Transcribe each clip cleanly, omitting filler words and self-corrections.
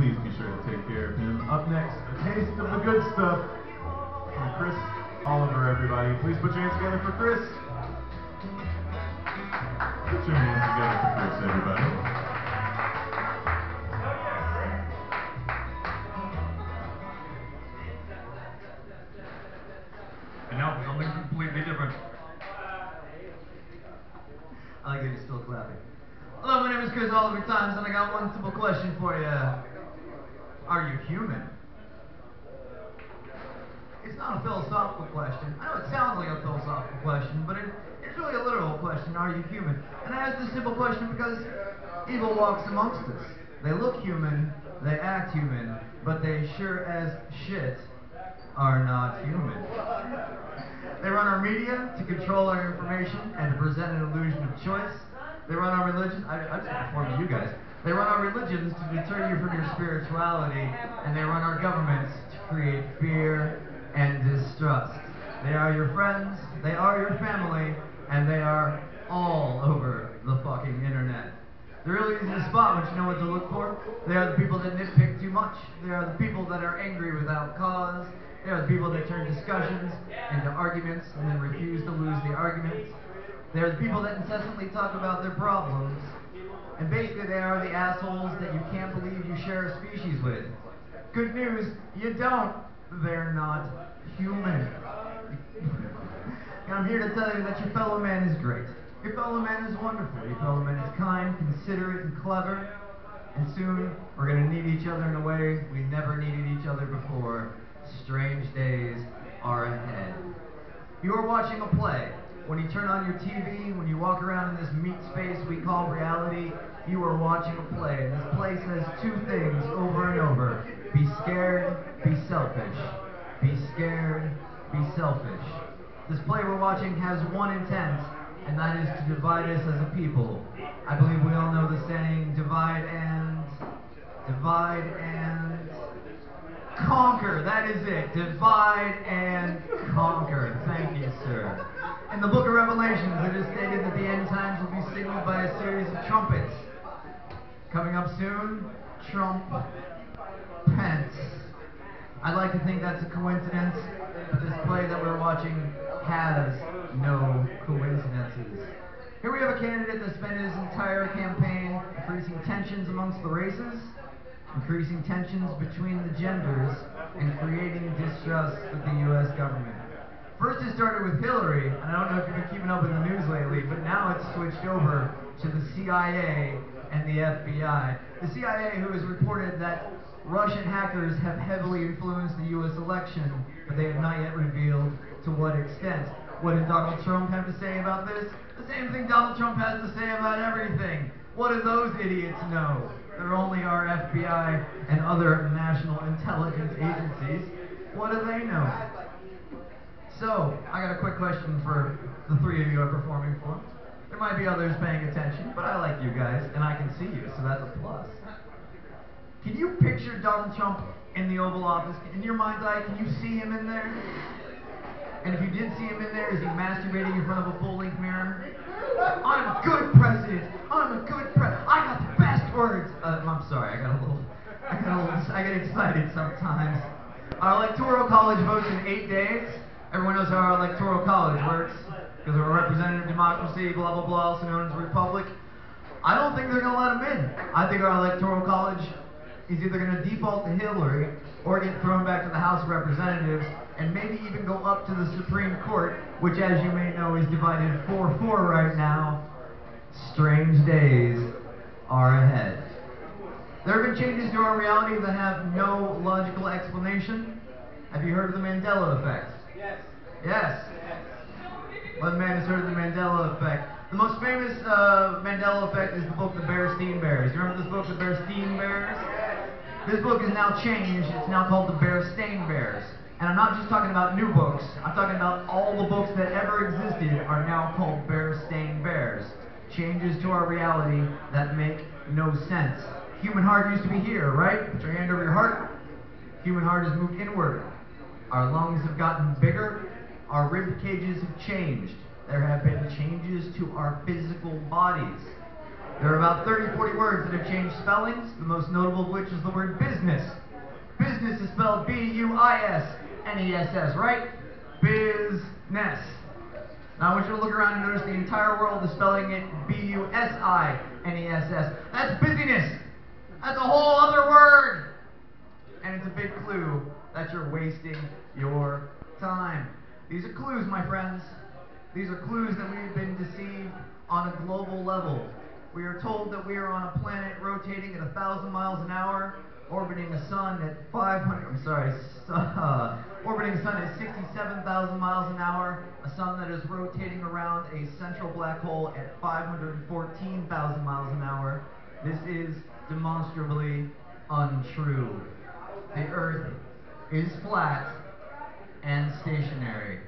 please be sure to take care of him. Up next, a taste of the good stuff from Chris Oliver, everybody. Please put your hands together for Chris. Put your hands together for Chris, everybody. And now for something completely different. I like that you're still clapping. Hello, my name is Chris Oliver Times, and I got one simple question for you. Are you human? It's not a philosophical question. I know it sounds like a philosophical question, but it's really a literal question. Are you human? And I ask this simple question because evil walks amongst us. They look human, they act human, but they sure as shit are not human. They run our media to control our information and to present an illusion of choice. They run our religion. I just perform to you guys. They run our religions to deter you from your spirituality, and they run our governments to create fear and distrust. They are your friends, they are your family, and they are all over the fucking internet. They're really easy to spot once you know what to look for. They are the people that nitpick too much. They are the people that are angry without cause. They are the people that turn discussions into arguments and then refuse to lose the arguments. They are the people that incessantly talk about their problems. And basically they are the assholes that you can't believe you share a species with. Good news, you don't. They're not human. And I'm here to tell you that your fellow man is great. Your fellow man is wonderful. Your fellow man is kind, considerate, and clever. And soon we're going to need each other in a way we never needed each other before. Strange days are ahead. You are watching a play. When you turn on your TV, when you walk around in this meat space we call reality, you are watching a play. And this play says two things over and over. Be scared, be selfish. Be scared, be selfish. This play we're watching has one intent, and that is to divide us as a people. I believe we all know the saying, divide and conquer. That is it. Divide and conquer. Thank you, sir. In the book of Revelations, it is stated that the end times will be signaled by a series of trumpets. Coming up soon, Trump Pence. I'd like to think that's a coincidence, but this play that we're watching has no coincidences. Here we have a candidate that spent his entire campaign increasing tensions amongst the races, increasing tensions between the genders, and creating distrust with the U.S. government. First it started with Hillary, and I don't know if you've been keeping up with the news lately, but now it's switched over to the CIA and the FBI. The CIA, who has reported that Russian hackers have heavily influenced the U.S. election, but they have not yet revealed to what extent. What did Donald Trump have to say about this? The same thing Donald Trump has to say about everything. What do those idiots know? They're only our FBI and other national intelligence agencies. What do they know? So, I got a quick question for the three of you I'm performing for. There might be others paying attention, but I like you guys, and I can see you, so that's a plus. Can you picture Donald Trump in the Oval Office? In your mind's eye, can you see him in there? And if you did see him in there, is he masturbating in front of a full-length mirror? I'm a good president. I'm a good president. I got the best words. I'm sorry. I get excited sometimes. Our electoral college votes in 8 days. Everyone knows how our electoral college works because we're a representative democracy, blah blah blah, also known as a republic. I don't think they're going to let him in. I think our electoral college is either going to default to Hillary or get thrown back to the House of Representatives and maybe even go up to the Supreme Court, which, as you may know, is divided 4-4 right now. Strange days are ahead. There have been changes to our reality that have no logical explanation. Have you heard of the Mandela effect? Yes. Yes. One man has heard of the Mandela effect. The most famous Mandela effect is the book The Bearstein Bears. You remember this book, The Bearstein Bears? This book is now changed. It's now called The Bearstain Bears. And I'm not just talking about new books. I'm talking about all the books that ever existed are now called Bearstain Bears. Changes to our reality that make no sense. Human heart used to be here, right? Put your hand over your heart. Human heart has moved inward. Our lungs have gotten bigger. Our rib cages have changed. There have been changes to our physical bodies. There are about 30, 40 words that have changed spellings, the most notable of which is the word business. Business is spelled B-U-I-S-N-E-S-S, right? Business. Now I want you to look around and notice the entire world is spelling it B-U-S-I-N-E-S-S. That's busyness. That's a whole other word. And it's a big clue that you're wasting your time. These are clues, my friends. These are clues that we've been deceived on a global level. We are told that we are on a planet rotating at 1,000 miles an hour, orbiting a sun at orbiting a sun at 67,000 miles an hour, a sun that is rotating around a central black hole at 514,000 miles an hour. This is demonstrably untrue. The Earth is flat and stationary.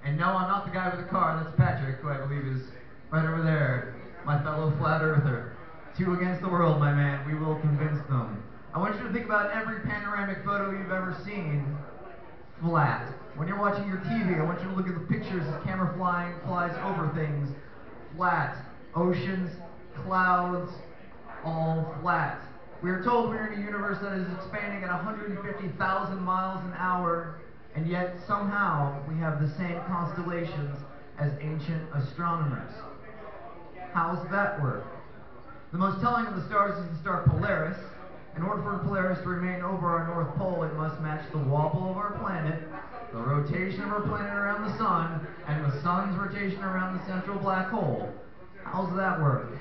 And no, I'm not the guy with the car. That's Patrick, who I believe is right over there, my fellow flat earther. 2 against the world, my man. We will convince them. I want you to think about every panoramic photo you've ever seen flat. When you're watching your TV, I want you to look at the pictures as camera flies over things. Flat. Oceans, clouds, all flat. We are told we're in a universe that is expanding at 150,000 miles an hour, and yet somehow we have the same constellations as ancient astronomers. How does that work? The most telling of the stars is the star Polaris. In order for Polaris to remain over our North Pole, it must match the wobble of our planet, the rotation of our planet around the sun, and the sun's rotation around the central black hole. How does that work?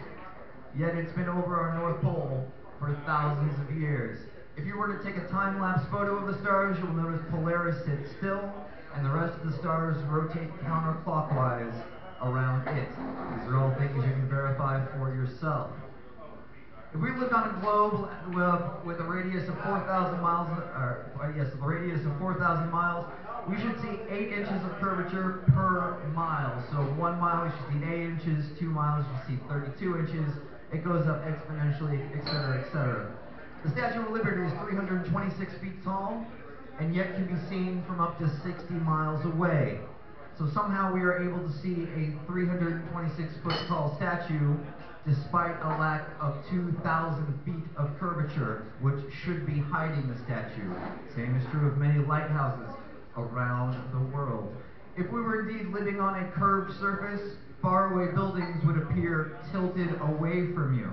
Yet it's been over our North Pole for thousands of years. If you were to take a time-lapse photo of the stars, you'll notice Polaris sits still, and the rest of the stars rotate counterclockwise around it. These are all things you can verify for yourself. If we look on a globe with a radius of 4,000 miles, we should see 8 inches of curvature per mile. So 1 mile, you should see 8 inches, 2 miles, you should see 32 inches. It goes up exponentially, etc., etc. The Statue of Liberty is 326 feet tall, and yet can be seen from up to 60 miles away. So somehow we are able to see a 326-foot tall statue despite a lack of 2,000 feet of curvature, which should be hiding the statue. Same is true of many lighthouses around the world. If we were indeed living on a curved surface, faraway buildings would appear tilted away from you.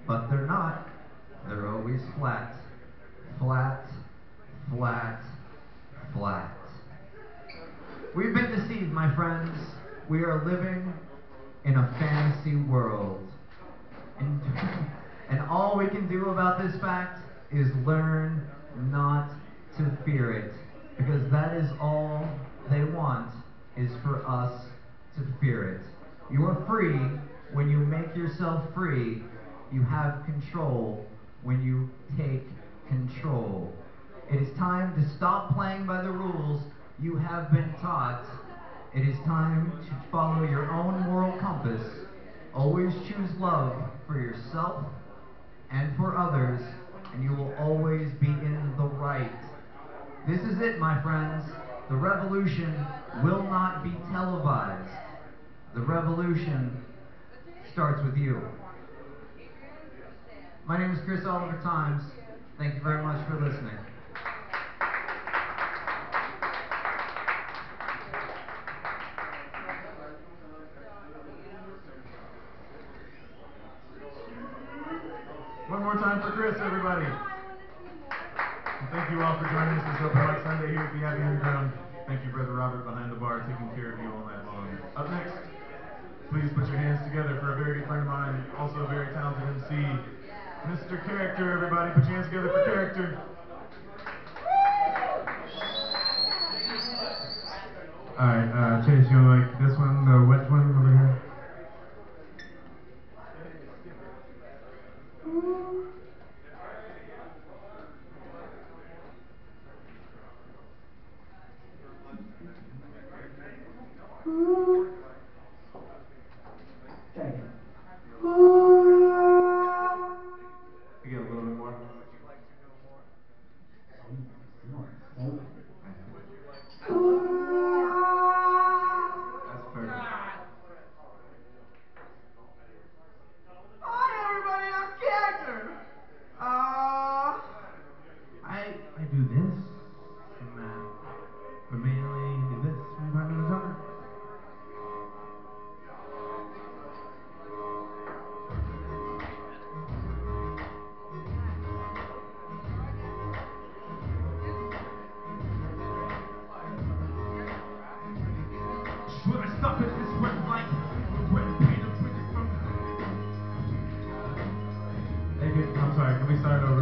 But they're not. They're always flat. Flat, flat, flat. We've been deceived, my friends. We are living in a fantasy world. And all we can do about this fact is learn not to fear it. Because that is all they want, is for us to fear it. You are free when you make yourself free. You have control when you take control. It is time to stop playing by the rules you have been taught. It is time to follow your own moral compass. Always choose love for yourself and for others, and you will always be in the right. This is it, my friends. The revolution will not be televised. The revolution starts with you. My name is Chris Oliver Times. Thank you very much for listening. One more time for Chris, everybody. And thank you all for joining us this Open Mic Sunday here at the Abbey Underground. Thank you, Brother Robert, behind the bar, taking care of you all night long. Up next, please put your hands together for a very good friend of mine, also a very talented MC, Mr. Character, everybody. Put your hands together for Character. Alright, Chase, you like this one, the wet one over here? You get a little bit more. That's perfect. do this and that, but mainly do this when you're talking to the drummer. Should I stop at this red light? Red paint of bridges from... Hey, I'm sorry, can we start over?